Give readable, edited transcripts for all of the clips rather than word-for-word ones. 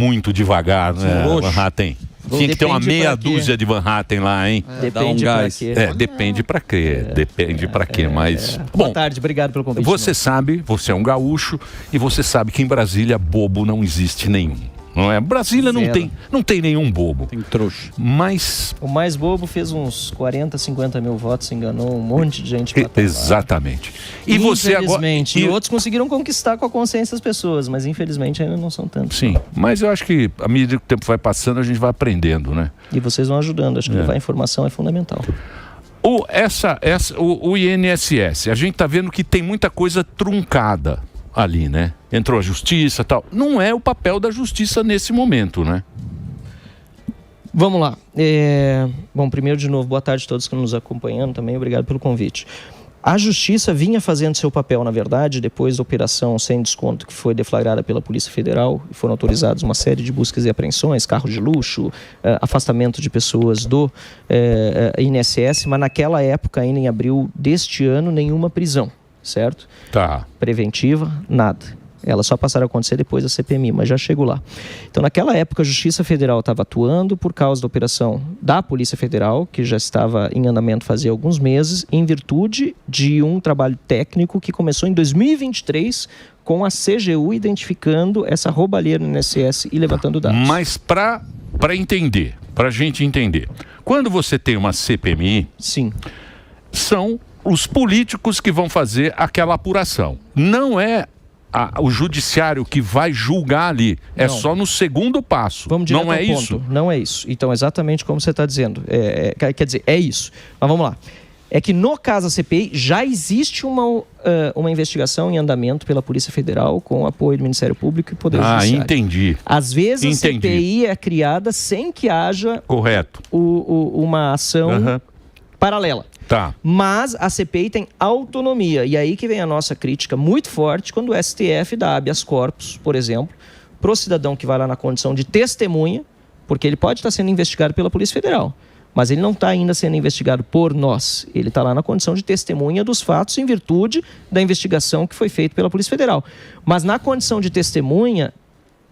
muito devagar, né, Van Hatten? Tinha que ter uma meia dúzia de Van Hatten lá, hein? Depende pra quê. Depende pra quê. Depende pra quê, mas... Boa tarde, obrigado pelo convite. Você sabe, você é um gaúcho, e você sabe que em Brasília bobo não existe nenhum. Não é? Brasília não tem nenhum bobo. Tem trouxa. Mas... O mais bobo fez uns 40, 50 mil votos, enganou um monte de gente. Exatamente. E você agora... Infelizmente. E outros conseguiram conquistar com a consciência das pessoas, mas infelizmente ainda não são tantos. Sim, mas eu acho que à medida que o tempo vai passando, a gente vai aprendendo, né? E vocês vão ajudando. Acho que levar informação é fundamental. O INSS, a gente está vendo que tem muita coisa truncada ali, né? Entrou a justiça e tal. Não é o papel da justiça nesse momento, né? Vamos lá. Bom, primeiro de novo, boa tarde a todos que estão nos acompanhando também. Obrigado pelo convite. A Justiça vinha fazendo seu papel, na verdade, depois da operação sem desconto que foi deflagrada pela Polícia Federal e foram autorizados uma série de buscas e apreensões, carros de luxo, afastamento de pessoas do INSS, mas naquela época, ainda em abril deste ano, nenhuma prisão, certo? Tá. Preventiva, nada. Elas só passaram a acontecer depois da CPMI, mas já chego lá. Então, naquela época, a Justiça Federal estava atuando por causa da operação da Polícia Federal, que já estava em andamento fazia alguns meses, em virtude de um trabalho técnico que começou em 2023 com a CGU identificando essa roubalheira no INSS e levantando dados. Mas para entender, para a gente entender, quando você tem uma CPMI, sim, são os políticos que vão fazer aquela apuração. Não é o judiciário que vai julgar ali. É não. Só no segundo passo. Vamos direto ao ponto. Isso? Não é isso. Então, exatamente como você está dizendo. Quer dizer, é isso. Mas vamos lá. É que no caso da CPI já existe uma investigação em andamento pela Polícia Federal com apoio do Ministério Público e Poder Judiciário. Entendi. Às vezes a CPI é criada sem que haja uma ação paralela. Tá. Mas a CPI tem autonomia. E aí que vem a nossa crítica muito forte quando o STF dá habeas corpus, por exemplo, para o cidadão que vai lá na condição de testemunha, porque ele pode estar sendo investigado pela Polícia Federal, mas ele não está ainda sendo investigado por nós. Ele está lá na condição de testemunha dos fatos em virtude da investigação que foi feita pela Polícia Federal. Mas na condição de testemunha,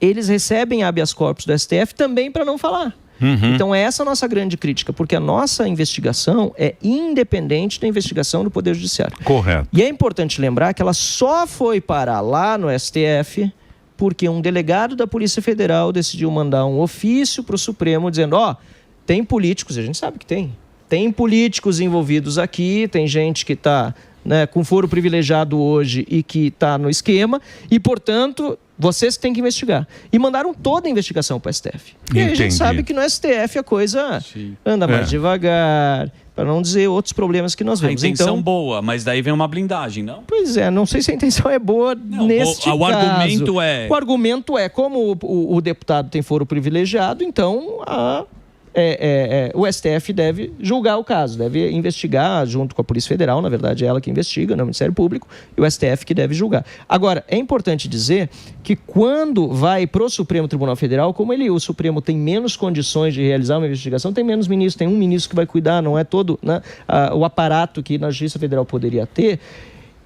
eles recebem habeas corpus do STF também para não falar. Então essa é a nossa grande crítica, porque a nossa investigação é independente da investigação do Poder Judiciário. Correto. E é importante lembrar que ela só foi parar lá no STF porque um delegado da Polícia Federal decidiu mandar um ofício para o Supremo dizendo, tem políticos, a gente sabe que tem políticos envolvidos aqui, tem gente que está com foro privilegiado hoje e que está no esquema e, portanto, vocês têm que investigar. E mandaram toda a investigação para o STF. E aí a gente sabe que no STF a coisa anda mais devagar, para não dizer outros problemas que nós vemos. A intenção boa, mas daí vem uma blindagem, não? Pois é, não sei se a intenção é boa neste caso. O argumento é... O argumento é, como o deputado tem foro privilegiado, então o STF deve julgar o caso, deve investigar junto com a Polícia Federal, na verdade é ela que investiga, não é o Ministério Público, e o STF que deve julgar. Agora, é importante dizer que quando vai para o Supremo Tribunal Federal, como o Supremo tem menos condições de realizar uma investigação, tem menos ministros, tem um ministro que vai cuidar, não é todo o aparato que na Justiça Federal poderia ter,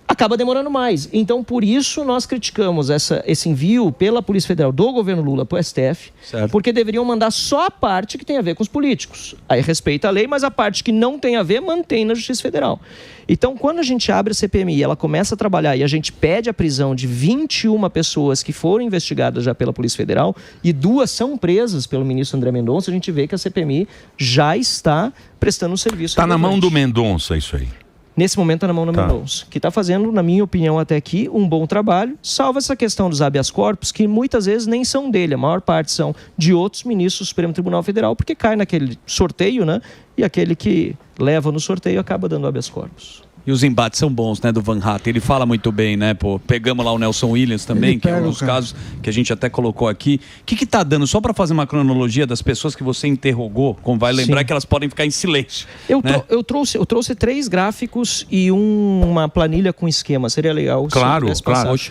acaba demorando mais. Então, por isso, nós criticamos esse envio pela Polícia Federal do governo Lula para o STF, porque deveriam mandar só a parte que tem a ver com os políticos. Aí respeita a lei, mas a parte que não tem a ver, mantém na Justiça Federal. Então, quando a gente abre a CPMI, ela começa a trabalhar e a gente pede a prisão de 21 pessoas que foram investigadas já pela Polícia Federal e 2 são presas pelo ministro André Mendonça, a gente vê que a CPMI já está prestando um serviço. Está na mão do Mendonça isso aí. Nesse momento está na mão do Mendonça, que está fazendo, na minha opinião até aqui, um bom trabalho, salvo essa questão dos habeas corpus, que muitas vezes nem são dele, a maior parte são de outros ministros do Supremo Tribunal Federal, porque cai naquele sorteio, né? E aquele que leva no sorteio acaba dando habeas corpus. E os embates são bons, né, do Van Hatten. Ele fala muito bem, né, pô. Pegamos lá o Nelson Williams também, que é um dos casos que a gente até colocou aqui. O que tá dando, só para fazer uma cronologia das pessoas que você interrogou, como vai lembrar que elas podem ficar em silêncio. Eu trouxe 3 gráficos e uma planilha com esquema. Seria legal. Claro.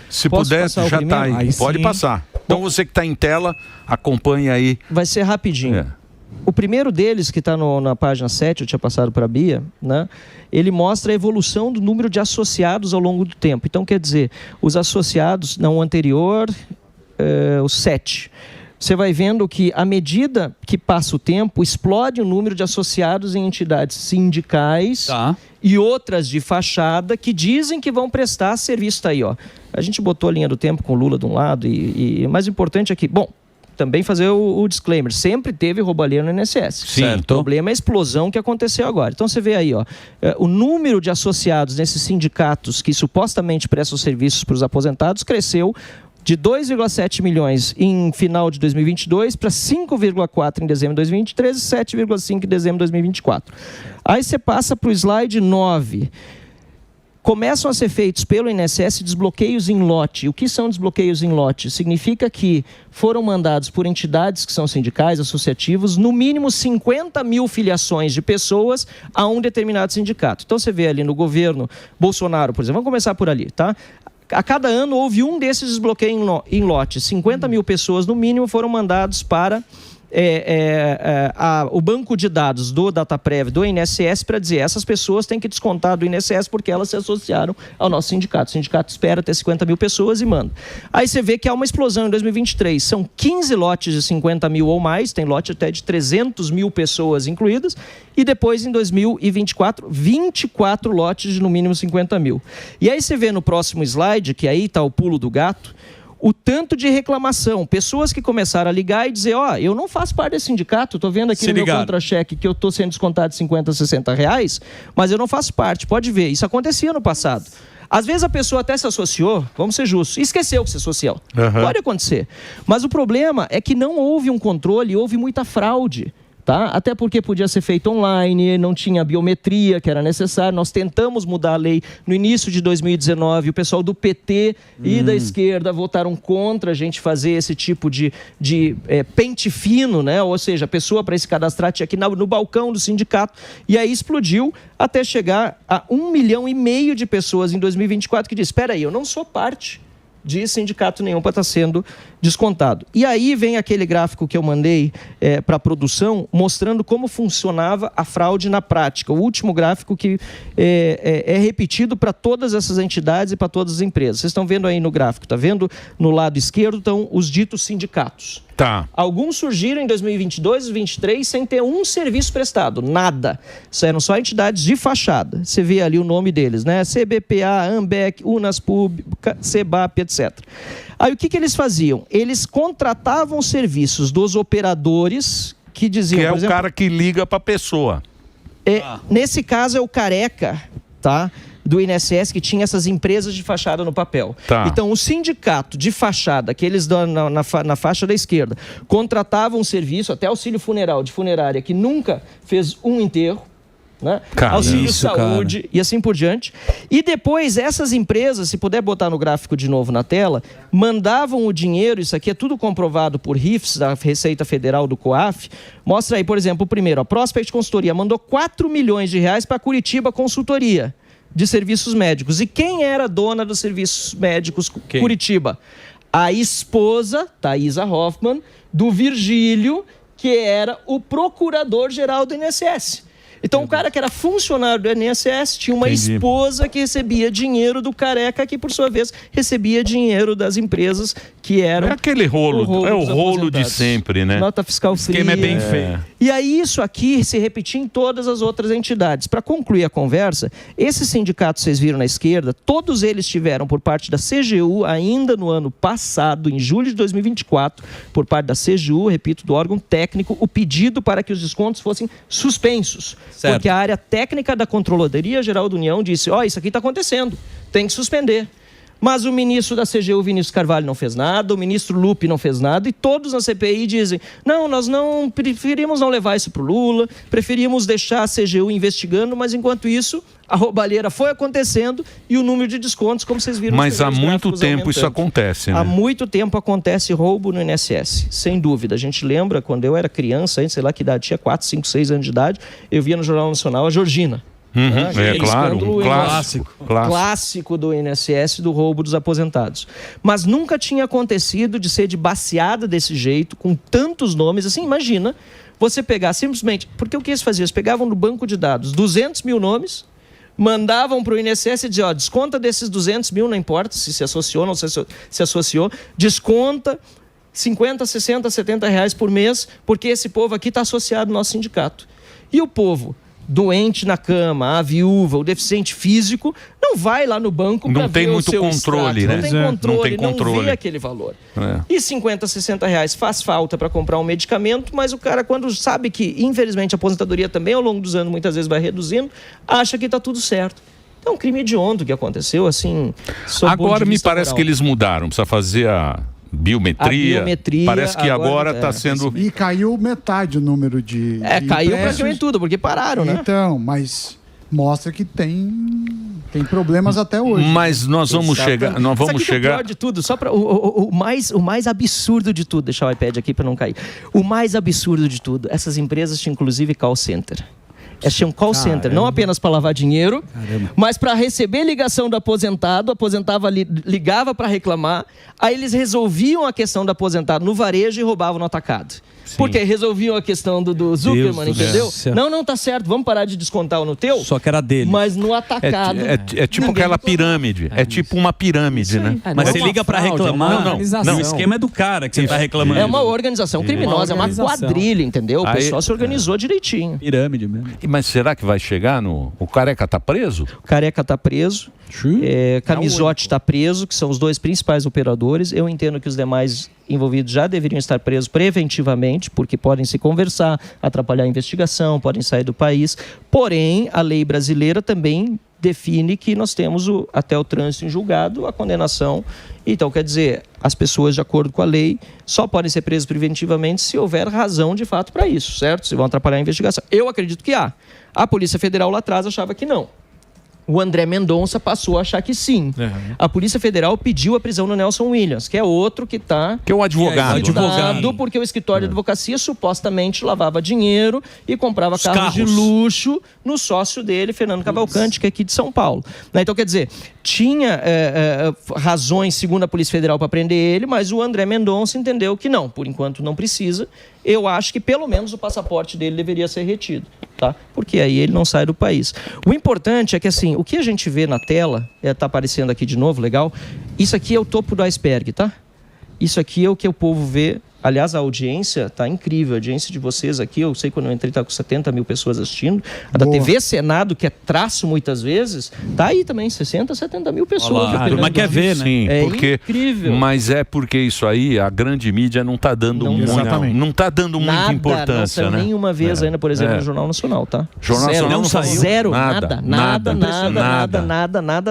Se pudesse, já tá aí. Pode passar. Então você que está em tela, acompanhe aí. Vai ser rapidinho. O primeiro deles, que está na página 7, eu tinha passado para a Bia, né? Ele mostra a evolução do número de associados ao longo do tempo. Então, quer dizer, os associados, não o anterior, os 7. você vai vendo que, à medida que passa o tempo, explode o número de associados em entidades sindicais e outras de fachada que dizem que vão prestar serviço. Tá aí, ó. A gente botou a linha do tempo com o Lula de um lado e o mais importante aqui, bom, também fazer o disclaimer, sempre teve roubalheira no INSS. Sim. O problema é a explosão que aconteceu agora. Então você vê aí, ó, o número de associados nesses sindicatos que supostamente prestam serviços para os aposentados cresceu de 2,7 milhões em final de 2022 para 5,4 em dezembro de 2023 e 7,5 em dezembro de 2024. Aí você passa para o slide 9. Começam a ser feitos pelo INSS desbloqueios em lote. O que são desbloqueios em lote? Significa que foram mandados por entidades que são sindicais, associativos, no mínimo 50 mil filiações de pessoas a um determinado sindicato. Então você vê ali no governo Bolsonaro, por exemplo, vamos começar por ali, tá? A cada ano houve um desses desbloqueios em lote. 50 mil pessoas, no mínimo, foram mandados para o banco de dados do Dataprev, do INSS, para dizer essas pessoas têm que descontar do INSS porque elas se associaram ao nosso sindicato. O sindicato espera ter 50 mil pessoas e manda. Aí você vê que há uma explosão em 2023. São 15 lotes de 50 mil ou mais, tem lote até de 300 mil pessoas incluídas, e depois em 2024, 24 lotes de no mínimo 50 mil. E aí você vê no próximo slide, que aí está o pulo do gato, o tanto de reclamação, pessoas que começaram a ligar e dizer, ó, eu não faço parte desse sindicato, estou vendo aqui no meu contra-cheque que eu estou sendo descontado de 50, 60 reais, mas eu não faço parte, pode ver, isso acontecia no passado. Às vezes a pessoa até se associou, vamos ser justos, e esqueceu que se associou. Pode acontecer. Mas o problema é que não houve um controle, houve muita fraude. Tá? Até porque podia ser feito online, não tinha biometria que era necessário. Nós tentamos mudar a lei no início de 2019. O pessoal do PT e da esquerda votaram contra a gente fazer esse tipo de pente fino, né? Ou seja, a pessoa para se cadastrar tinha que ir no balcão do sindicato. E aí explodiu até chegar a 1,5 milhão de pessoas em 2024 que diz, espera aí, eu não sou parte de sindicato nenhum para estar sendo descontado. E aí vem aquele gráfico que eu mandei para a produção, mostrando como funcionava a fraude na prática. O último gráfico que é repetido para todas essas entidades e para todas as empresas. Vocês estão vendo aí no gráfico, está vendo? No lado esquerdo estão os ditos sindicatos. Tá. Alguns surgiram em 2022 e 2023 sem ter um serviço prestado, nada. Isso eram só entidades de fachada. Você vê ali o nome deles, né? CBPA, AMBEC, Unaspub, CEBAP, etc. Aí o que eles faziam? Eles contratavam serviços dos operadores que diziam... Que é por exemplo, o cara que liga para a pessoa. Nesse caso é o Careca, tá? Do INSS, que tinha essas empresas de fachada no papel. Tá. Então, o sindicato de fachada, aqueles na faixa da esquerda, contratavam um serviço, até auxílio funeral, de funerária, que nunca fez um enterro, né? Auxílio saúde e assim por diante. E depois, essas empresas, se puder botar no gráfico de novo na tela, mandavam o dinheiro, isso aqui é tudo comprovado por RIFs, da Receita Federal, do COAF. Mostra aí, por exemplo, o primeiro, a Prospect Consultoria mandou 4 milhões de reais para Curitiba Consultoria de serviços médicos. E quem era dona dos serviços médicos Curitiba? A esposa, Thaisa Hoffmann, do Virgílio, que era o procurador-geral do INSS. Então, o cara que era funcionário do INSS tinha uma esposa que recebia dinheiro do Careca, que, por sua vez, recebia dinheiro das empresas que eram... É aquele rolo, o rolo de sempre, né? Nota fiscal fria. O esquema é bem feio. E aí, isso aqui se repetia em todas as outras entidades. Para concluir a conversa, esses sindicatos, vocês viram na esquerda, todos eles tiveram, por parte da CGU, ainda no ano passado, em julho de 2024, por parte da CGU, repito, do órgão técnico, o pedido para que os descontos fossem suspensos. Certo. Porque a área técnica da Controladoria Geral da União disse, isso aqui está acontecendo, tem que suspender. Mas o ministro da CGU, Vinícius Carvalho, não fez nada, o ministro Lupe não fez nada, e todos na CPI dizem, não, nós não preferimos não levar isso para o Lula, preferimos deixar a CGU investigando, mas enquanto isso, a roubalheira foi acontecendo e o número de descontos, como vocês viram... Mas há muito tempo isso acontece, né? Há muito tempo acontece roubo no INSS, sem dúvida. A gente lembra, quando eu era criança, sei lá que idade, tinha 4, 5, 6 anos de idade, eu via no Jornal Nacional a Georgina. Claro, um clássico do INSS, do roubo dos aposentados. Mas nunca tinha acontecido de ser de baseada desse jeito, com tantos nomes. Assim, imagina você pegar simplesmente... Porque o que eles faziam? Eles pegavam no banco de dados 200 mil nomes, mandavam para o INSS e diziam, desconta desses 200 mil, não importa se associou ou não se associou, desconta 50, 60, 70 reais por mês, porque esse povo aqui está associado ao nosso sindicato. E o povo doente na cama, a viúva, o deficiente físico, não vai lá no banco para ver o seu controle, extrato. né? Não tem controle, não vê aquele valor. E 50, 60 reais faz falta para comprar um medicamento, mas o cara, quando sabe que, infelizmente, a aposentadoria também, ao longo dos anos, muitas vezes vai reduzindo, acha que está tudo certo. É um crime hediondo que aconteceu, assim... Agora me parece que eles mudaram, precisa fazer a biometria, parece que agora está sendo... E caiu metade o número de caiu praticamente tudo, porque pararam, né? Então, mas mostra que tem problemas até hoje. Mas nós vamos chegar... É o pior de tudo, só para o mais absurdo de tudo, deixar o iPad aqui para não cair. O mais absurdo de tudo, essas empresas tinham inclusive call center. Elas tinham call center, não apenas para lavar dinheiro, mas para receber ligação do aposentado. O aposentado ligava para reclamar, aí eles resolviam a questão do aposentado no varejo e roubavam no atacado. Sim. Porque resolviam a questão do Zuckerman, entendeu? Não, tá certo, vamos parar de descontar no teu. Só que era dele. Mas no atacado... É tipo aquela pirâmide, é tipo uma pirâmide, né? Mas você liga para reclamar, não, o esquema é do cara que você está reclamando. É uma organização criminosa, é uma quadrilha, quadrilha, entendeu? O pessoal se organizou direitinho. Pirâmide mesmo. Mas será que vai chegar no... O Careca tá preso? O Careca tá preso. Camisote está preso, que são os dois principais operadores. Eu entendo que os demais envolvidos já deveriam estar presos preventivamente, porque podem se conversar, atrapalhar a investigação, podem sair do país. Porém, a lei brasileira também define que nós temos até o trânsito em julgado, a condenação. Então, quer dizer, as pessoas, de acordo com a lei, só podem ser presas preventivamente se houver razão de fato para isso, certo? Se vão atrapalhar a investigação. Eu acredito que há. A Polícia Federal lá atrás achava que não. O André Mendonça passou a achar que sim. A Polícia Federal pediu a prisão do Nelson Williams, que é outro que está... Que é o advogado. Porque o escritório de advocacia supostamente lavava dinheiro e comprava carros de luxo no sócio dele, Fernando Cavalcante, que é aqui de São Paulo. Então, quer dizer, tinha razões, segundo a Polícia Federal, para prender ele, mas o André Mendonça entendeu que não, por enquanto não precisa. Eu acho que pelo menos o passaporte dele deveria ser retido, tá? Porque aí ele não sai do país. O importante é que, assim, o que a gente vê na tela, tá aparecendo aqui de novo, legal, isso aqui é o topo do iceberg, tá? Isso aqui é o que o povo vê. Aliás, a audiência tá incrível. A audiência de vocês aqui, eu sei quando eu entrei, tá com 70 mil pessoas assistindo. A da TV Senado, que é traço muitas vezes, tá aí também, 60, 70 mil pessoas. Mas quer ver, né? Sim, porque, incrível. Mas é porque isso aí, a grande mídia não tá dando não tá dando muita importância, não né? Nenhuma vez ainda, por exemplo, no Jornal Nacional, tá? Jornal Nacional não saiu. Zero,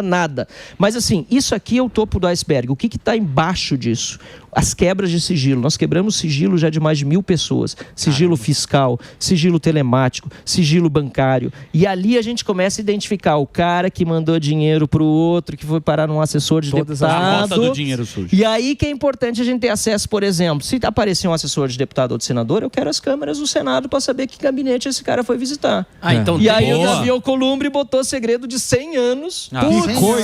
nada. Mas assim, isso aqui é o topo do iceberg. O que está embaixo disso? As quebras de sigilo. Nós quebramos sigilo já de mais de 1.000 pessoas. Sigilo fiscal, sigilo telemático, sigilo bancário. E ali a gente começa a identificar o cara que mandou dinheiro para o outro, que foi parar num assessor de deputado. A rota do dinheiro sujo. E aí que é importante a gente ter acesso, por exemplo, se aparecer um assessor de deputado ou de senador, eu quero as câmeras do Senado para saber que gabinete esse cara foi visitar. Então, e aí o Davi Alcolumbre botou segredo de 100 anos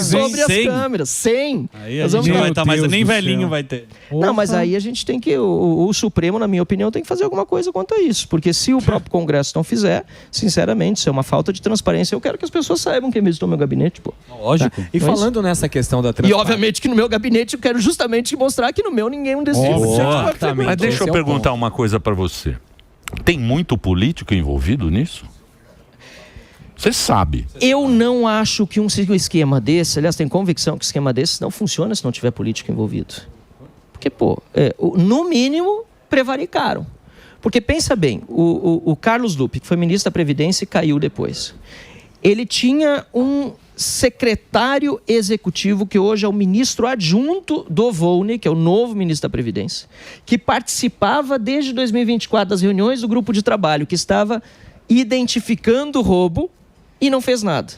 sobre as câmeras. 100. Aí a gente não vai estar mais, nem velhinho vai ter. Não, mas aí a gente tem que... O Supremo, na minha opinião, tem que fazer alguma coisa quanto a isso. Porque se o próprio Congresso não fizer, sinceramente, isso é uma falta de transparência. Eu quero que as pessoas saibam quem visitou meu gabinete, pô. Lógico. E falando nessa questão da transparência... E, obviamente, que no meu gabinete eu quero justamente mostrar que no meu ninguém desses Mas deixa eu perguntar uma coisa para você. Tem muito político envolvido nisso? Você sabe. Eu não acho que um esquema desse... Aliás, tenho convicção que um esquema desse não funciona se não tiver político envolvido. Porque, no mínimo, prevaricaram. Porque, pensa bem, o Carlos Lupe, que foi ministro da Previdência e caiu depois, ele tinha um secretário executivo, que hoje é o ministro adjunto do Volney, que é o novo ministro da Previdência, que participava desde 2024 das reuniões do grupo de trabalho, que estava identificando o roubo e não fez nada.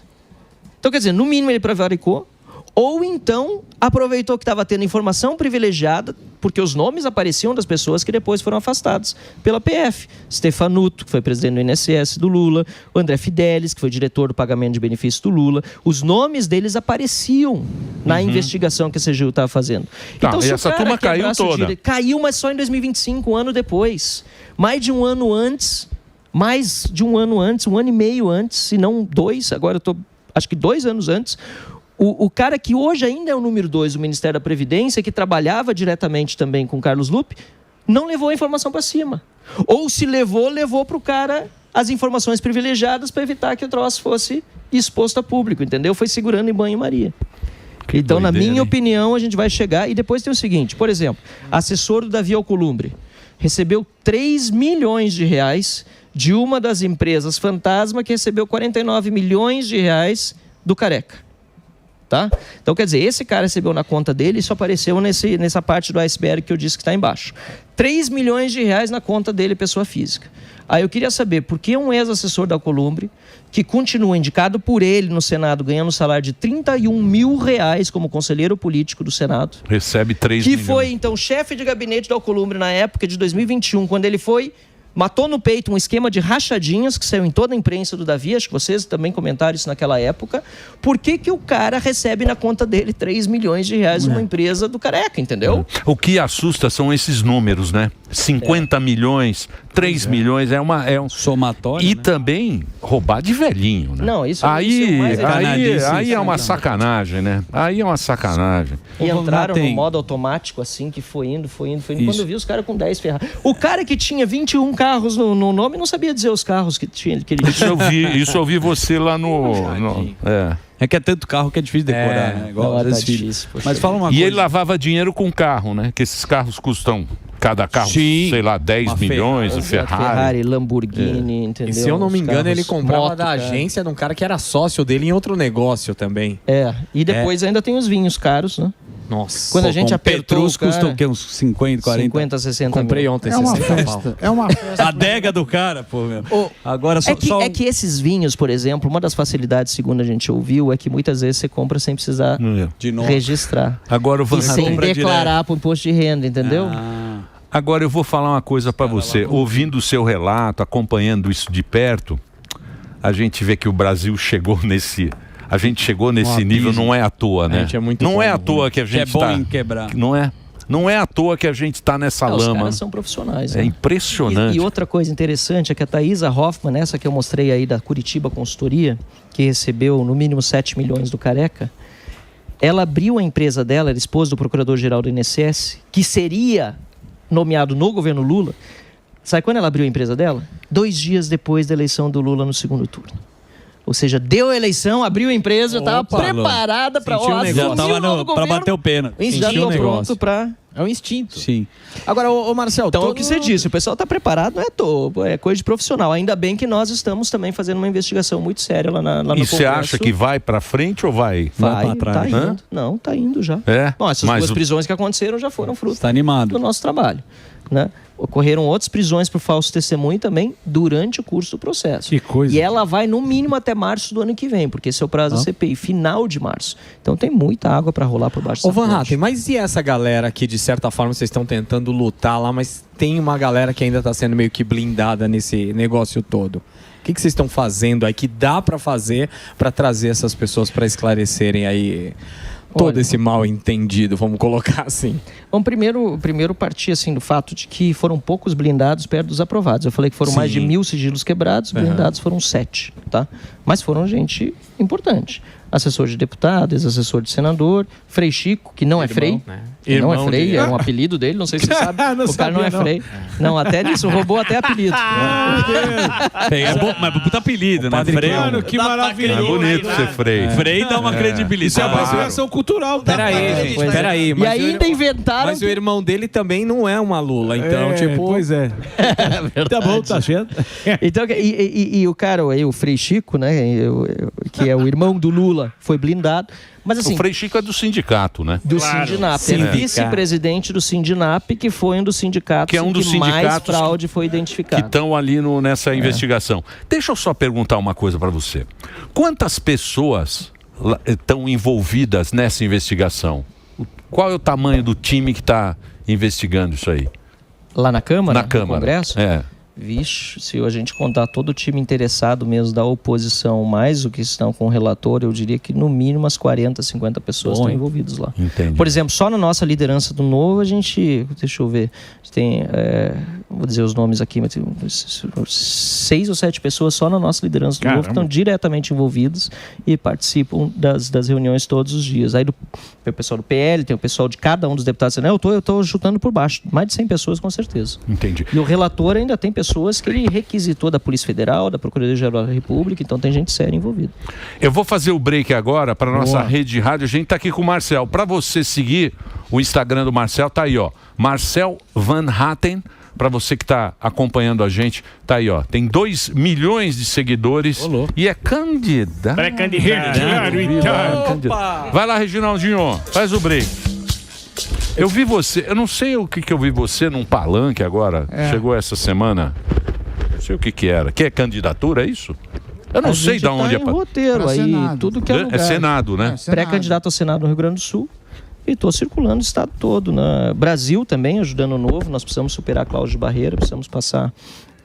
Então, quer dizer, no mínimo ele prevaricou, ou então aproveitou que estava tendo informação privilegiada, porque os nomes apareciam das pessoas que depois foram afastadas pela PF. Stefanuto, que foi presidente do INSS do Lula, o André Fidelis, que foi diretor do pagamento de benefícios do Lula. Os nomes deles apareciam na investigação que a CGU estava fazendo. Então, e essa turma caiu toda. Caiu, mas só em 2025, um ano depois. Mais de um ano antes, um ano e meio antes, se não 2, agora eu estou, acho que 2 anos antes, O cara que hoje ainda é o número 2 do Ministério da Previdência, que trabalhava diretamente também com o Carlos Lupe, não levou a informação para cima. Ou se levou para o cara as informações privilegiadas para evitar que o troço fosse exposto a público, entendeu? Foi segurando em banho-maria. Então, na minha opinião, a gente vai chegar... E depois tem o seguinte, por exemplo, assessor do Davi Alcolumbre recebeu 3 milhões de reais de uma das empresas fantasma que recebeu 49 milhões de reais do Careca. Tá? Então, quer dizer, esse cara recebeu na conta dele e só apareceu nessa parte do iceberg que eu disse que está embaixo. 3 milhões de reais na conta dele, pessoa física. Aí eu queria saber por que um ex-assessor da Alcolumbre, que continua indicado por ele no Senado, ganhando um salário de 31 mil reais como conselheiro político do Senado. Recebe 3 que milhões. foi, então, chefe de gabinete da Alcolumbre na época de 2021, quando ele foi... Matou no peito um esquema de rachadinhas que saiu em toda a imprensa do Davi, acho que vocês também comentaram isso naquela época. Por que o cara recebe na conta dele 3 milhões de reais numa empresa do Careca, entendeu? O que assusta são esses números, né? 50 milhões, 3 milhões, é um somatório. E né? também roubar de velhinho, né? Não, isso aí é uma sacanagem, né? Aí é uma sacanagem. E entraram no modo automático, assim, que foi indo. Quando eu vi os caras com 10 Ferrari. O cara que tinha 21 carros no nome não sabia dizer os carros que ele tinha. Isso eu vi você lá É que é tanto carro que é difícil decorar, né? Igual difícil, mas fala uma coisa. E ele lavava dinheiro com carro, né? Que esses carros custam, cada carro, sei lá, 10 milhões, Ferrari, Lamborghini, entendeu? E se eu não me engano, ele comprava da agência de um cara que era sócio dele em outro negócio também. E depois ainda tem os vinhos caros, né? Nossa. Quando a gente apertou Petrus custa o quê? Uns 50, 40? 50, 60 Comprei mil. ontem, É uma 60 festa. pau. É uma festa. A adega do cara, pô, meu. Agora É que esses vinhos, por exemplo, uma das facilidades, segundo a gente ouviu, é que muitas vezes você compra sem precisar de novo registrar. Agora eu vou E sem declarar para o imposto de renda, entendeu? Agora eu vou falar uma coisa para você. Ouvindo o seu relato, acompanhando isso de perto, a gente vê que o Brasil chegou nesse... A gente chegou nesse nível, não é à toa, né? Não é à toa que a gente está... É bom em quebrar. Não é à toa que a gente está nessa lama. Os caras são profissionais. É impressionante. E outra coisa interessante é que a Thaisa Hoffmann, essa que eu mostrei aí da Curitiba Consultoria, que recebeu no mínimo 7 milhões do Careca, ela abriu a empresa dela, era esposa do procurador-geral do INSS, que seria nomeado no governo Lula. Sabe quando ela abriu a empresa dela? 2 dias depois da eleição do Lula no segundo turno. Ou seja, deu a eleição, abriu a empresa, já estava preparada para já estava para bater o pênalti. Já estava pronto para... É um instinto. Sim. Agora, ô Marcelo... Então, é o que você disse, o pessoal está preparado, não é à toa, é coisa de profissional. Ainda bem que nós estamos também fazendo uma investigação muito séria lá no Congresso. E você acha que vai para frente ou vai? Vai para trás? Tá indo. Não, tá indo já. Bom, essas 2 prisões que aconteceram já foram fruto do nosso trabalho, né? Ocorreram outras prisões por falso testemunho também durante o curso do processo. Que coisa. E ela vai no mínimo até março do ano que vem, porque esse é o prazo da CPI, final de março. Então tem muita água para rolar por baixo. Ô Van Hatten, mas e essa galera que de certa forma vocês estão tentando lutar lá, mas tem uma galera que ainda está sendo meio que blindada nesse negócio todo? O que vocês estão fazendo aí que dá para fazer para trazer essas pessoas para esclarecerem aí todo esse mal entendido, vamos colocar assim? Bom, primeiro partir assim, do fato de que foram poucos blindados perto dos aprovados. Eu falei que foram mais de 1.000 sigilos quebrados, blindados foram 7, tá? Mas foram gente importante. Assessor de deputado, ex-assessor de senador, Frei Chico, que não é Frei. Não é Frei, é um apelido dele, não sei se você sabe. O cara não é Frei. Não, até nisso, roubou até apelido. É bom, mas puta apelido, né? Frei. Mano, que maravilhoso. É bonito ser Frei. Frei dá uma credibilidade. Isso é uma apropriação cultural. Peraí, gente, peraí. E ainda inventaram... Mas o irmão dele também não é uma Lula, então, Pois é. Tá bom, tá vendo? Então, e o cara, o Frei Chico, né, que é o irmão do Lula, foi blindado. Mas assim, o Frei Chico é do sindicato, né? Do Sindinap. É vice-presidente do Sindinap, que foi um dos sindicatos que é um dos sindicatos mais fraude foi identificado. Que estão ali nessa investigação. Deixa eu só perguntar uma coisa para você. Quantas pessoas estão envolvidas nessa investigação? Qual é o tamanho do time que está investigando isso aí? Lá na Câmara? Na Câmara. No Congresso? Vixe, se a gente contar todo o time interessado mesmo da oposição, mais o que estão com o relator, eu diria que no mínimo umas 40, 50 pessoas estão envolvidas lá. Entendi. Por exemplo, só na nossa liderança do Novo, a gente, deixa eu ver, tem vou dizer os nomes aqui, mas tem 6 ou 7 pessoas só na nossa liderança do Novo que estão diretamente envolvidas e participam das reuniões todos os dias. Aí tem o pessoal do PL, tem o pessoal de cada um dos deputados. Eu estou chutando por baixo, mais de 100 pessoas com certeza. Entendi. E o relator ainda tem pessoas que ele requisitou da Polícia Federal, da Procuradoria-Geral da República, então tem gente séria envolvida. Eu vou fazer o break agora para nossa rede de rádio. A gente está aqui com o Marcel. Para você seguir o Instagram do Marcel, tá aí, ó. Marcel Van Hatten. Para você que está acompanhando a gente, tá aí, ó. Tem 2 milhões de seguidores e é candidato. Vai lá, Reginaldinho, faz o break. Eu vi você, eu não sei o que eu vi você num palanque agora. Chegou essa semana. Não sei o que era. Que é candidatura, é isso? Eu não sei de onde é. Roteiro aí, tudo que é lugar. É Senado, né? Pré-candidato ao Senado no Rio Grande do Sul. E estou circulando o estado todo. Né? Brasil também, ajudando o Novo. Nós precisamos superar a cláusula de barreira, precisamos passar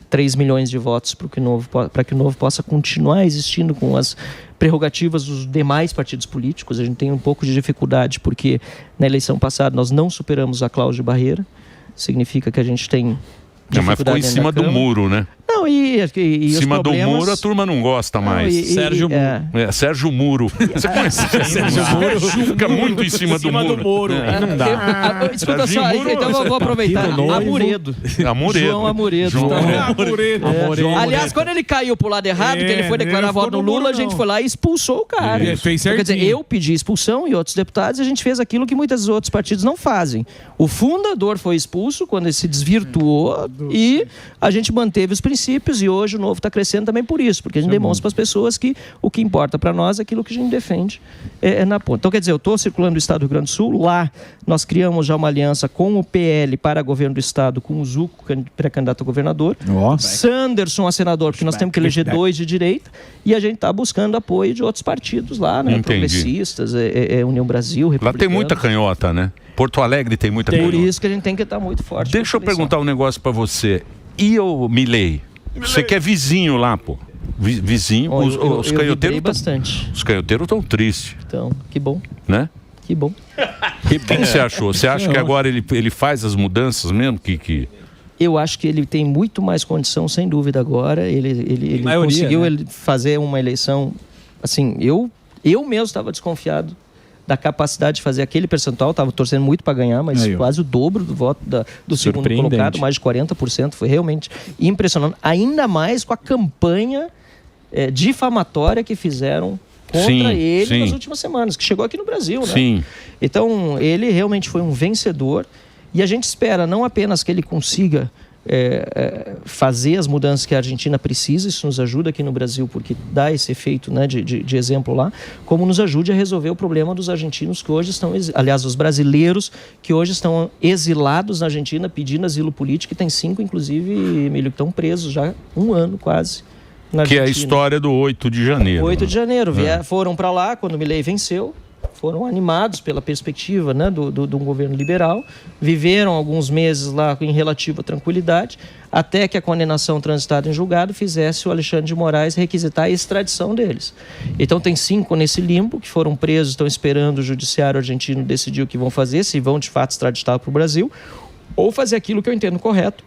3 milhões de votos para que o Novo possa continuar existindo com as prerrogativas dos demais partidos políticos. A gente tem um pouco de dificuldade, porque na eleição passada nós não superamos a cláusula de barreira. Significa que a gente tem Não, mas ficou em cima do muro, né? Não, em cima do muro a turma não gosta mais. Sérgio Muro. Sérgio Muro. Você conhece Sérgio Muro? Fica muito em cima do muro. Não dá. Escuta só, então eu vou aproveitar. Amoredo. João Amoredo. Aliás, quando ele caiu pro lado errado, que ele foi declarar voto no Lula, a gente foi lá e expulsou o cara. Quer dizer, eu pedi expulsão e outros deputados, e a gente fez aquilo que muitos outros partidos não fazem. O fundador foi expulso quando ele se desvirtuou e a gente manteve os princípios, e hoje o Novo está crescendo também por isso, porque a gente demonstra para as pessoas que o que importa para nós é aquilo que a gente defende na ponta. Então, quer dizer, eu estou circulando o estado do Rio Grande do Sul, lá nós criamos já uma aliança com o PL para governo do estado, com o Zuco, pré-candidato a governador, Sanderson a senador, porque nós temos que eleger 2 de direita, e a gente está buscando apoio de outros partidos lá, né? Progressistas, União Brasil, Republicano. Lá tem muita canhota, né? Porto Alegre tem muita canhota. Por isso que a gente tem que estar muito forte. Deixa eu perguntar um negócio para você. E o Milei? Você que é vizinho lá, pô. Vizinho. Os canhoteiros estão tristes. Então, que bom. Né? Que bom. Quem você achou? Você acha que agora ele faz as mudanças mesmo? Eu acho que ele tem muito mais condição, sem dúvida, agora. Ele conseguiu fazer uma eleição. Assim, eu mesmo estava desconfiado da capacidade de fazer aquele percentual. Estava torcendo muito para ganhar, mas quase o dobro do voto do segundo colocado, mais de 40%. Foi realmente impressionante. Ainda mais com a campanha difamatória que fizeram contra ele nas últimas semanas, que chegou aqui no Brasil, né? Sim. Então, ele realmente foi um vencedor. E a gente espera não apenas que ele consiga fazer as mudanças que a Argentina precisa, isso nos ajuda aqui no Brasil, porque dá esse efeito, né, de exemplo lá, como nos ajude a resolver o problema dos argentinos que hoje estão, aliás, os brasileiros que hoje estão exilados na Argentina pedindo asilo político, e tem 5, inclusive, Emílio, que estão presos já 1 ano quase na Argentina. Que é a história do 8 de janeiro. 8 de janeiro. Foram para lá quando o Milei venceu. Foram animados pela perspectiva, né, de um governo liberal, viveram alguns meses lá em relativa tranquilidade, até que a condenação transitada em julgado fizesse o Alexandre de Moraes requisitar a extradição deles. Então tem 5 nesse limbo que foram presos, estão esperando o judiciário argentino decidir o que vão fazer, se vão de fato extraditar para o Brasil, ou fazer aquilo que eu entendo correto,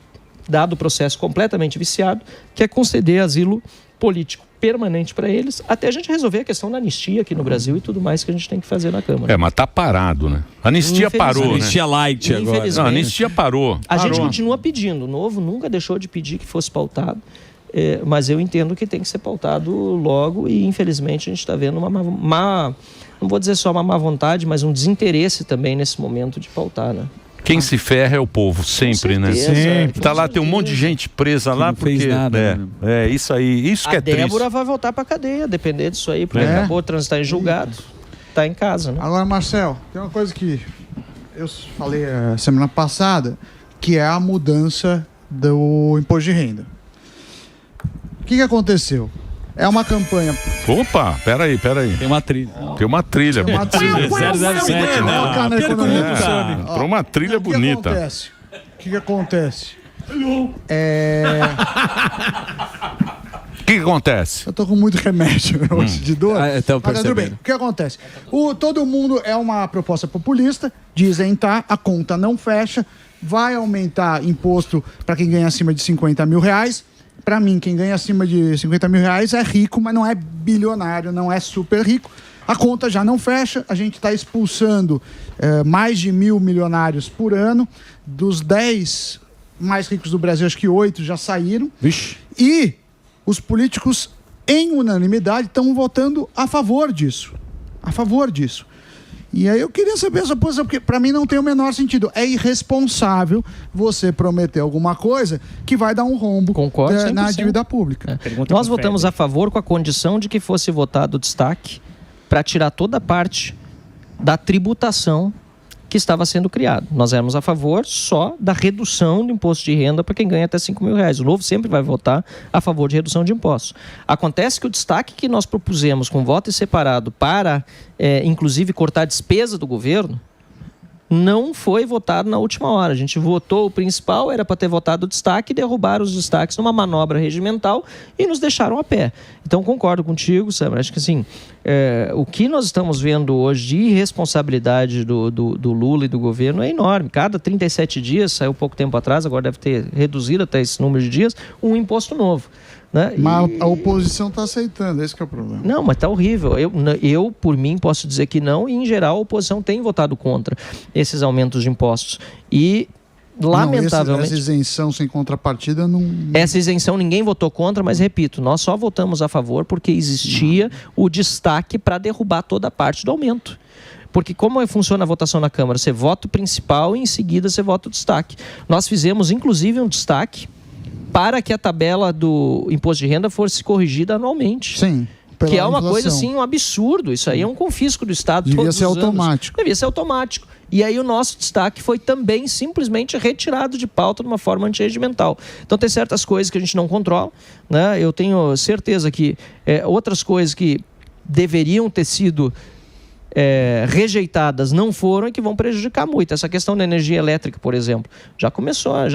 dado o processo completamente viciado, que é conceder asilo político permanente para eles, até a gente resolver a questão da anistia aqui no Brasil e tudo mais que a gente tem que fazer na Câmara. Mas tá parado, né? A anistia parou, né? Anistia light agora. Não, a anistia parou. A gente continua pedindo. O Novo nunca deixou de pedir que fosse pautado, mas eu entendo que tem que ser pautado logo, e infelizmente a gente está vendo uma má, não vou dizer só uma má vontade, mas um desinteresse também nesse momento de pautar, né? Quem se ferra é o povo, sempre, né? Sempre. Tá lá, tem um monte de gente presa lá não porque... fez nada, né? Isso aí, isso que é triste. A Débora vai voltar pra cadeia, depender disso aí, porque acabou de transitar em julgado, tá em casa, né? Agora, Marcel, tem uma coisa que eu falei semana passada, que é a mudança do imposto de renda. O que aconteceu? É uma campanha... Opa, peraí. Tem uma trilha. Tem uma trilha. 007, né? Pra uma trilha bonita. O que acontece? O que acontece? Eu tô com muito remédio hoje de dor. Então, Mas tudo bem. O que acontece? Todo mundo é uma proposta populista, de isentar, a conta não fecha, vai aumentar imposto para quem ganha acima de 50 mil reais. Para mim, quem ganha acima de 50 mil reais é rico, mas não é bilionário, não é super rico. A conta já não fecha, a gente está expulsando mais de 1.000 milionários por ano. Dos 10 mais ricos do Brasil, acho que 8 já saíram. Vixe. E os políticos, em unanimidade, estão votando a favor disso. A favor disso. E aí eu queria saber essa posição, porque para mim não tem o menor sentido. É irresponsável você prometer alguma coisa que vai dar um rombo na dívida pública. Nós votamos a favor com a condição de que fosse votado o destaque para tirar toda a parte da tributação que estava sendo criado. Nós éramos a favor só da redução do imposto de renda para quem ganha até 5 mil reais. O Novo sempre vai votar a favor de redução de impostos. Acontece que o destaque que nós propusemos com voto separado para, inclusive, cortar a despesa do governo, não foi votado na última hora. A gente votou o principal, era para ter votado o destaque e derrubar os destaques numa manobra regimental e nos deixaram a pé. Então, concordo contigo, Sam. Acho que assim, o que nós estamos vendo hoje de irresponsabilidade do Lula e do governo é enorme. Cada 37 dias, saiu pouco tempo atrás, agora deve ter reduzido até esse número de dias, um imposto novo. Né? Mas a oposição está aceitando, esse que é o problema. Não, mas está horrível. Eu, por mim, posso dizer que não, e em geral a oposição tem votado contra esses aumentos de impostos. E, lamentavelmente... Essa isenção sem contrapartida não... Essa isenção ninguém votou contra, mas repito, nós só votamos a favor porque existia o destaque para derrubar toda a parte do aumento. Porque como funciona a votação na Câmara? Você vota o principal e em seguida você vota o destaque. Nós fizemos, inclusive, um destaque para que a tabela do imposto de renda fosse corrigida anualmente. Sim. Que é uma coisa assim, um absurdo. Isso aí é um confisco do Estado. Devia ser automático. Devia ser automático. E aí o nosso destaque foi também simplesmente retirado de pauta de uma forma antirregimental. Então tem certas coisas que a gente não controla, né? Eu tenho certeza que outras coisas que deveriam ter sido rejeitadas não foram e que vão prejudicar muito. Essa questão da energia elétrica, por exemplo, já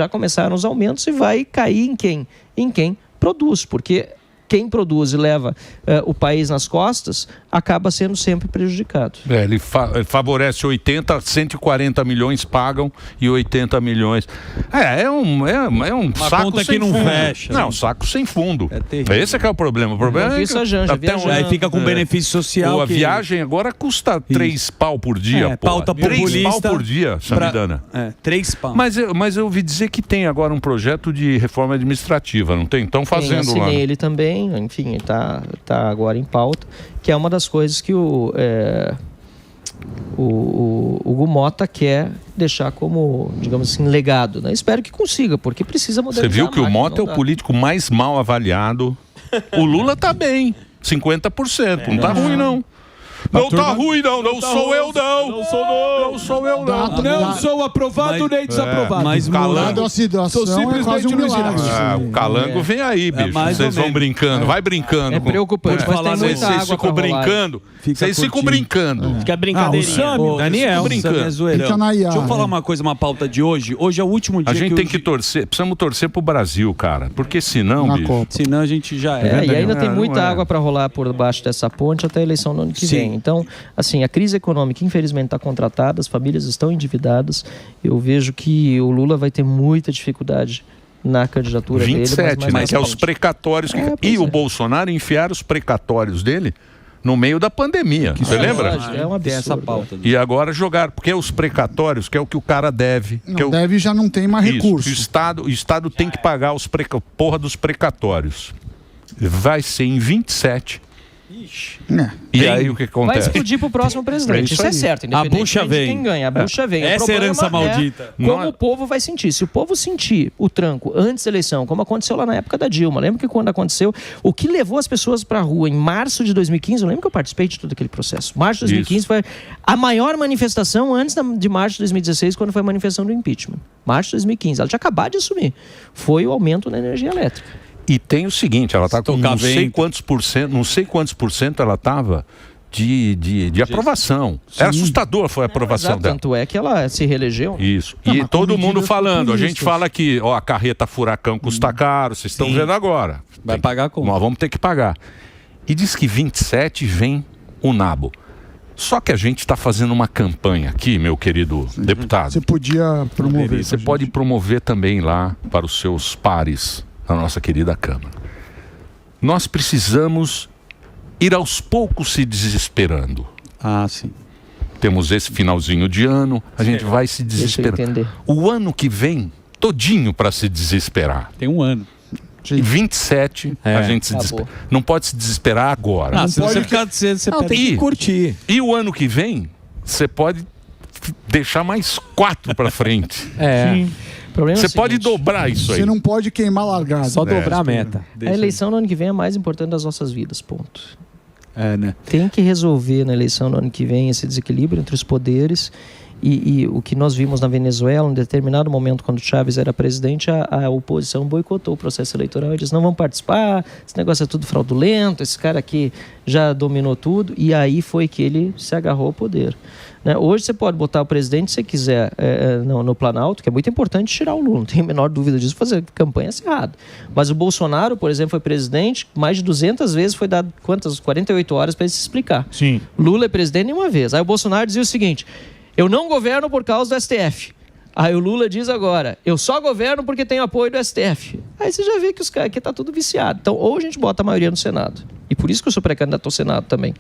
começaram os aumentos e vai cair em quem? Em quem produz, porque quem produz e leva o país nas costas acaba sendo sempre prejudicado. Ele favorece 80, 140 milhões pagam e 80 milhões. É um saco conta sem que não fundo. fecha. Não, saco sem fundo. Terrível. Esse é que é o problema. O problema é que aí fica com benefício social. A viagem agora custa 3 pau por dia. Pauta 3 pau por dia, Samidana. 3 pau. Mas eu ouvi dizer que tem agora um projeto de reforma administrativa, não tem? Estão fazendo lá. Ele também. Enfim, está agora em pauta, que é uma das coisas que o Hugo Mota quer deixar como, digamos assim, legado. Né? Espero que consiga, porque precisa modernizar. Você viu que o Mota é o político mais mal avaliado. O Lula tá bem, 50%, não tá ruim não. Não tá ruim, não sou eu, não. Não sou eu, não. Não sou aprovado nem desaprovado. Mas Calango, a situação sou simplesmente um milagre. O Calango vem aí, bicho. Vocês vão brincando, vai brincando. É preocupante, mas tem muita água Vocês ficam brincando. Vocês ficam brincando. Fica brincadeirinha. O Daniel. Fica na IA. Deixa eu falar uma coisa, uma pauta de hoje. Hoje é o último dia a gente tem que torcer, precisamos torcer pro Brasil, cara. Porque senão, bicho... Senão a gente já e ainda tem muita água para rolar por baixo dessa ponte até a eleição no ano que vem. Então, assim, a crise econômica, infelizmente, está contratada, as famílias estão endividadas. Eu vejo que o Lula vai ter muita dificuldade na candidatura 27, dele. mas é os precatórios. E o Bolsonaro enfiar os precatórios dele no meio da pandemia. Você lembra? É um absurdo. Essa pauta. E agora jogar, porque os precatórios, que é o que o cara deve. Deve já não tem mais recurso. O Estado tem que pagar os porra dos precatórios. Vai ser em 27. E aí o que acontece? Vai explodir pro próximo presidente. Isso é certo. A bucha vem. Quem ganha, a bucha vem. Essa herança maldita. Como o povo vai sentir. Se o povo sentir o tranco antes da eleição, como aconteceu lá na época da Dilma. Lembra que quando aconteceu, o que levou as pessoas pra rua em março de 2015, eu lembro que eu participei de todo aquele processo. Março de 2015 foi a maior manifestação antes de março de 2016, quando foi a manifestação do impeachment. Março de 2015. Ela tinha acabado de assumir. Foi o aumento na energia elétrica. E tem o seguinte, ela está com não sei quantos por cento ela estava de aprovação. Era assustador foi a aprovação dela. Tanto é que ela se reelegeu. Isso. E todo mundo falando. A gente fala que a carreta furacão custa caro, vocês estão vendo agora. Vai pagar como? Nós vamos ter que pagar. E diz que 27 vem o nabo. Só que a gente está fazendo uma campanha aqui, meu querido deputado. Você podia promover. Você pode promover também lá para os seus pares da nossa querida Câmara. Nós precisamos ir aos poucos se desesperando. Ah, sim. Temos esse finalzinho de ano, a gente vai se desesperando. O ano que vem, todinho para se desesperar. Tem um ano. Em 27, a gente se desespera. Não pode se desesperar agora. Não pode você ficar tem que curtir. E o ano que vem, você pode deixar mais 4 para frente. Sim. Você pode dobrar isso aí. Você não pode queimar largada. Só dobrar a meta. A eleição no ano que vem é a mais importante das nossas vidas, ponto. Né? Tem que resolver na eleição no ano que vem esse desequilíbrio entre os poderes e o que nós vimos na Venezuela, em determinado momento, quando Chávez era presidente, a oposição boicotou o processo eleitoral. Eles não vão participar, esse negócio é tudo fraudulento, esse cara aqui já dominou tudo, e aí foi que ele se agarrou ao poder. Né? Hoje você pode botar o presidente, se você quiser, no Planalto, que é muito importante tirar o Lula, não tenho a menor dúvida disso, fazer campanha acirrada. Mas o Bolsonaro, por exemplo, foi presidente, mais de 200 vezes foi dado, 48 horas para ele se explicar. Sim. Lula é presidente nenhuma vez. Aí o Bolsonaro dizia o seguinte: eu não governo por causa do STF. Aí o Lula diz agora: eu só governo porque tenho apoio do STF. Aí você já vê que os caras aqui tá tudo viciado. Então, ou a gente bota a maioria no Senado, e por isso que eu sou pré-candidato ao Senado também,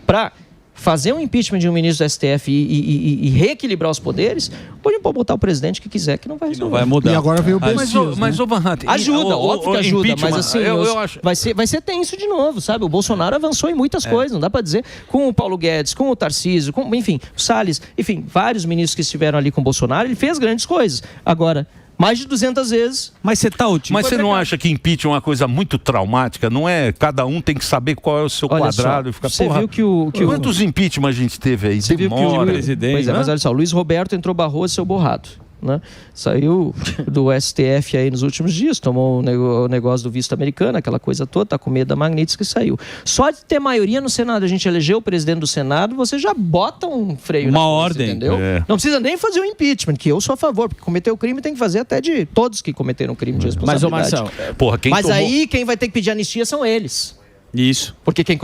para fazer um impeachment de um ministro do STF e reequilibrar os poderes, ou a gente pode botar o presidente que quiser, que não vai resolver. Não vai mudar. E agora veio o Bessias, Mas o Van Hatten, ajuda, óbvio que ajuda, mas assim, eu acho... vai ser tenso de novo, sabe? O Bolsonaro avançou em muitas coisas, não dá para dizer, com o Paulo Guedes, com o Tarcísio, enfim, o Salles, enfim, vários ministros que estiveram ali com o Bolsonaro, ele fez grandes coisas. Agora, mais de 200 vezes. Mas você tá otimista. Mas você não acha que impeachment é uma coisa muito traumática? Não é? Cada um tem que saber qual é o seu quadrado e ficar, você viu que quantos impeachment a gente teve aí? Você viu que o presidente. Pois é, mas olha só, o Luiz Roberto entrou Barroso e seu borrado. Né? Saiu do STF aí nos últimos dias, tomou o negócio do visto americano, aquela coisa toda, tá com medo da Magnitsky e saiu. Só de ter maioria no Senado, a gente elegeu o presidente do Senado, você já bota um freio uma na ordem, entendeu? Não precisa nem fazer o impeachment, que eu sou a favor, porque cometer o crime tem que fazer até de todos que cometeram crime de responsabilidade. Mas, ô Marcelo, porra, aí quem vai ter que pedir anistia são eles. Isso. Porque quem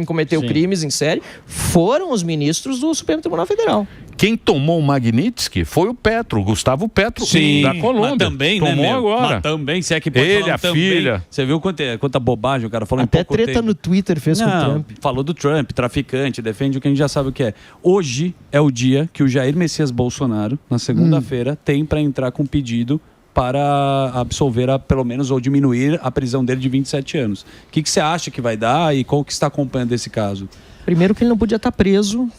cometeu crimes em série foram os ministros do Supremo Tribunal Federal. Quem tomou o Magnitsky foi o Petro, o Gustavo Petro, da Colômbia. Mas também, tomou, né, agora. Mas também, se é que pode ele, falar a também. filha. Você viu quanta bobagem o cara falou Até em pouco treta tempo. no Twitter fez com o Trump. Falou do Trump, traficante, defende o que a gente já sabe o que é. Hoje é o dia que o Jair Messias Bolsonaro, na segunda-feira, tem para entrar com pedido para absolver, pelo menos, ou diminuir a prisão dele de 27 anos. O que você acha que vai dar e qual que está acompanhando esse caso? Primeiro que ele não podia estar preso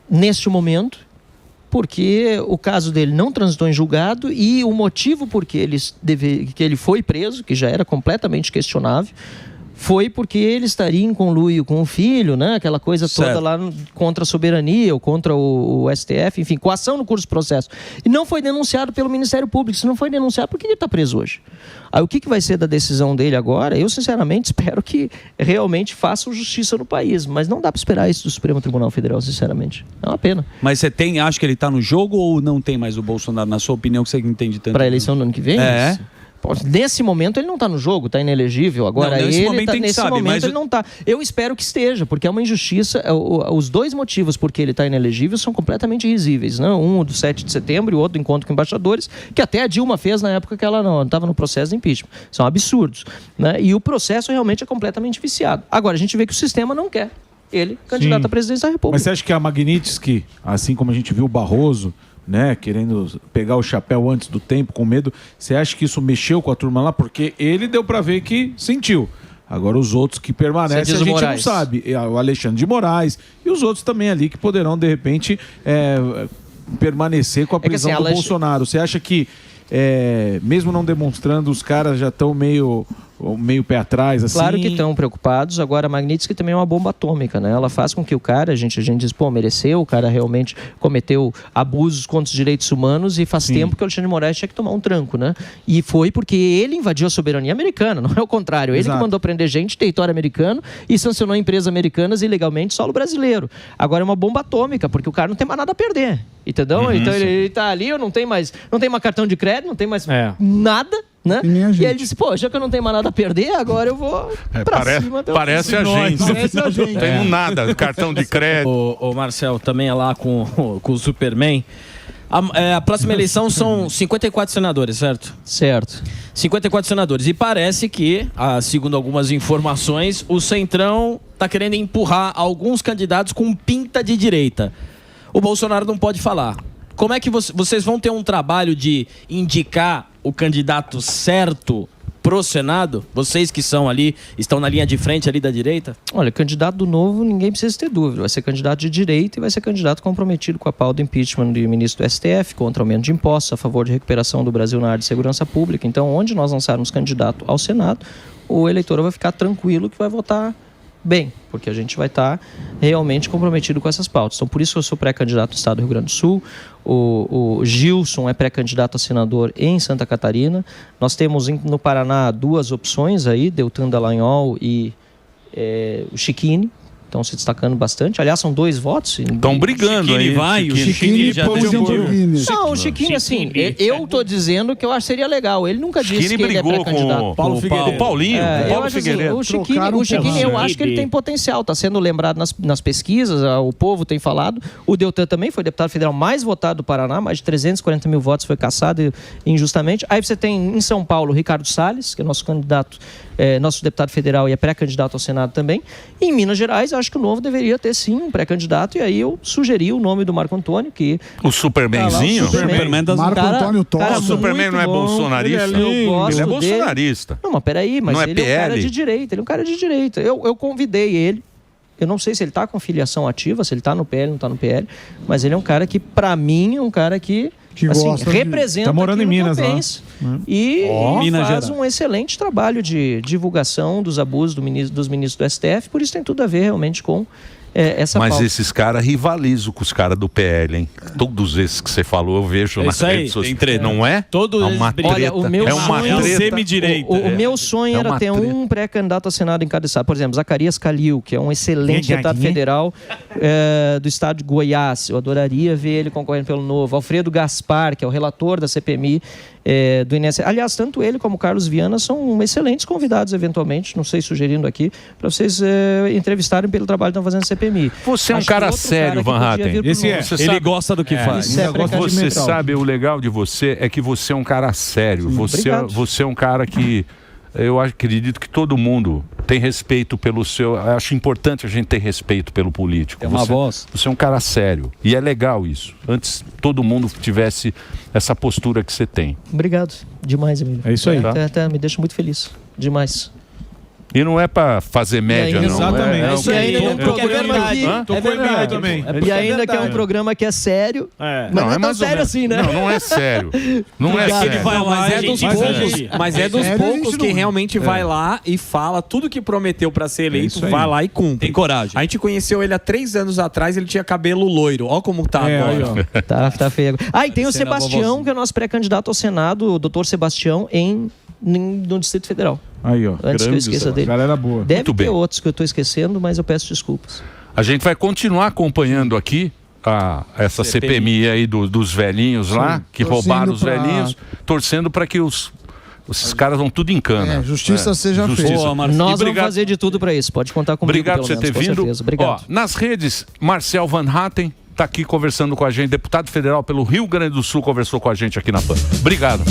neste momento, porque o caso dele não transitou em julgado e o motivo por que ele foi preso, que já era completamente questionável, foi porque ele estaria em conluio com o filho, né? Aquela coisa toda lá contra a soberania ou contra o STF, enfim, coação no curso do processo. E não foi denunciado pelo Ministério Público. Se não foi denunciado, por que ele está preso hoje? Aí o que vai ser da decisão dele agora? Eu, sinceramente, espero que realmente façam justiça no país. Mas não dá para esperar isso do Supremo Tribunal Federal, sinceramente. É uma pena. Mas você acha que ele está no jogo ou não tem mais o Bolsonaro, na sua opinião, que você entende tanto? Para a eleição do ano que vem? É. Nesse momento ele não está no jogo, está inelegível. Agora nesse momento ele não está. Eu espero que esteja, porque é uma injustiça. Os dois motivos por que ele está inelegível são completamente risíveis. Né? Um do 7 de setembro e o outro do encontro com embaixadores, que até a Dilma fez na época que ela não estava no processo de impeachment. São absurdos. Né? E o processo realmente é completamente viciado. Agora, a gente vê que o sistema não quer ele candidato à presidência da República. Mas você acha que a Magnitsky, assim como a gente viu o Barroso, né, querendo pegar o chapéu antes do tempo, com medo, você acha que isso mexeu com a turma lá? Porque ele deu para ver que sentiu. Agora os outros que permanecem a gente não sabe. O Alexandre de Moraes e os outros também ali que poderão, de repente, permanecer com a prisão do Bolsonaro. Você acha que, mesmo não demonstrando, os caras já estão meio meio pé atrás, assim? Claro que estão preocupados. Agora, a Magnitsky também é uma bomba atômica, né? Ela faz com que o cara, a gente diz, pô, mereceu, o cara realmente cometeu abusos contra os direitos humanos e faz tempo que o Alexandre de Moraes tinha que tomar um tranco, né? E foi porque ele invadiu a soberania americana, não é o contrário. Ele que mandou prender gente, território americano, e sancionou empresas americanas ilegalmente, solo brasileiro. Agora é uma bomba atômica, porque o cara não tem mais nada a perder, entendeu? Então ele tá ali, eu não tem mais cartão de crédito, não tem mais nada, né? E ele disse, pô, já que eu não tenho mais nada a perder, agora eu vou pra cima. Parece a gente. Não tenho nada, cartão de crédito. O Marcel também é lá com o Superman. A próxima eleição são 54 senadores, certo? Certo. 54 senadores. E parece que, segundo algumas informações, o Centrão está querendo empurrar alguns candidatos com pinta de direita. O Bolsonaro não pode falar. Como é que vocês vão ter um trabalho de indicar o candidato certo pro Senado? Vocês que estão na linha de frente ali da direita? Olha, candidato do Novo, ninguém precisa ter dúvida. Vai ser candidato de direita e vai ser candidato comprometido com a pauta do impeachment do ministro do STF, contra aumento de impostos, a favor de recuperação do Brasil na área de segurança pública. Então, onde nós lançarmos candidato ao Senado, o eleitor vai ficar tranquilo que vai votar bem, porque a gente vai estar realmente comprometido com essas pautas. Então, por isso eu sou pré-candidato no estado do Rio Grande do Sul, o Gilson é pré-candidato a senador em Santa Catarina. Nós temos no Paraná 2 opções aí, Deltan Dallagnol e o Chiquini. Estão se destacando bastante. Aliás, são 2 votos. Estão brigando aí. O Chiquini já Não, o Chiquini, assim, eu tô dizendo que eu acho que seria legal. Ele nunca disse que ele é pré-candidato. O Paulinho, Paulo Figueiredo. O Chiquini, eu acho que ele tem potencial. Está sendo lembrado nas pesquisas, o povo tem falado. O Deltan também foi deputado federal mais votado do Paraná, mais de 340 mil votos foi cassado injustamente. Aí você tem em São Paulo o Ricardo Salles, que é nosso candidato, nosso deputado federal e é pré-candidato ao Senado também. E em Minas Gerais, acho que o Novo deveria ter sim um pré-candidato, e aí eu sugeri o nome do Marco Antônio, que... O Supermanzinho? Marco Antônio Torres. O Superman não é bolsonarista? Ele é bolsonarista. Não, mas peraí, mas ele é um cara de direita, ele é um cara de direita. Eu convidei ele, eu não sei se ele está com filiação ativa, se ele está no PL, não está no PL, mas ele é um cara que, para mim, é um cara que assim, representa tá morando em Minas lá. E faz um excelente trabalho de divulgação dos abusos dos ministros do STF, por isso tem tudo a ver realmente com essa Mas pauta. esses caras rivalizam com os caras do PL, hein? Todos esses que você falou, eu vejo nas redes sociais. Não é? Todos uma treta. Olha, o meu sonho, semi-direita. O meu sonho era ter um pré-candidato a Senado em cada estado. Por exemplo, Zacarias Calil, que é um excelente deputado federal do estado de Goiás. Eu adoraria ver ele concorrendo pelo Novo. Alfredo Gaspar, que é o relator da CPMI do INSS. Aliás, tanto ele como o Carlos Viana são excelentes convidados, eventualmente, não sei, sugerindo aqui, para vocês entrevistarem pelo trabalho que estão fazendo na CPMI. Você é um cara sério, Van Hatten. Ele gosta do que faz. Você sabe, o legal de você é que você é um cara sério. Você é um cara que eu acredito que todo mundo tem respeito pelo seu... Eu acho importante a gente ter respeito pelo político. É uma voz. Você é um cara sério. E é legal isso. Antes todo mundo tivesse essa postura que você tem. Obrigado. Demais, Emílio. É isso aí. Me deixa muito feliz. Demais. E não é pra fazer média, não. Exatamente. E ainda é um programa que... Tô com o Emílio também. E ainda que é um programa que é sério, mas não é tão sério assim, né? Não é sério. Não é sério. Ele vai lá, Mas é dos poucos que realmente vai lá e fala tudo que prometeu pra ser eleito, vai lá e cumpre. Tem coragem. A gente conheceu ele há 3 anos atrás, ele tinha cabelo loiro. Ó como tá agora. Tá feio. E tem o Sebastião, que é o nosso pré-candidato ao Senado, o doutor Sebastião, no Distrito Federal. Aí, ó. Antes que eu esqueça dele. Galera boa. Deve ter outros que eu estou esquecendo, mas eu peço desculpas. A gente vai continuar acompanhando aqui essa CPMI aí dos velhinhos lá, que roubaram os velhinhos, torcendo para que esses caras vão tudo em cana. Justiça seja feita. Nós vamos fazer de tudo para isso. Pode contar comigo. Obrigado por você ter vindo. Obrigado. Nas redes, Marcel Van Hatten está aqui conversando com a gente, deputado federal pelo Rio Grande do Sul, conversou com a gente aqui na PAN. Obrigado.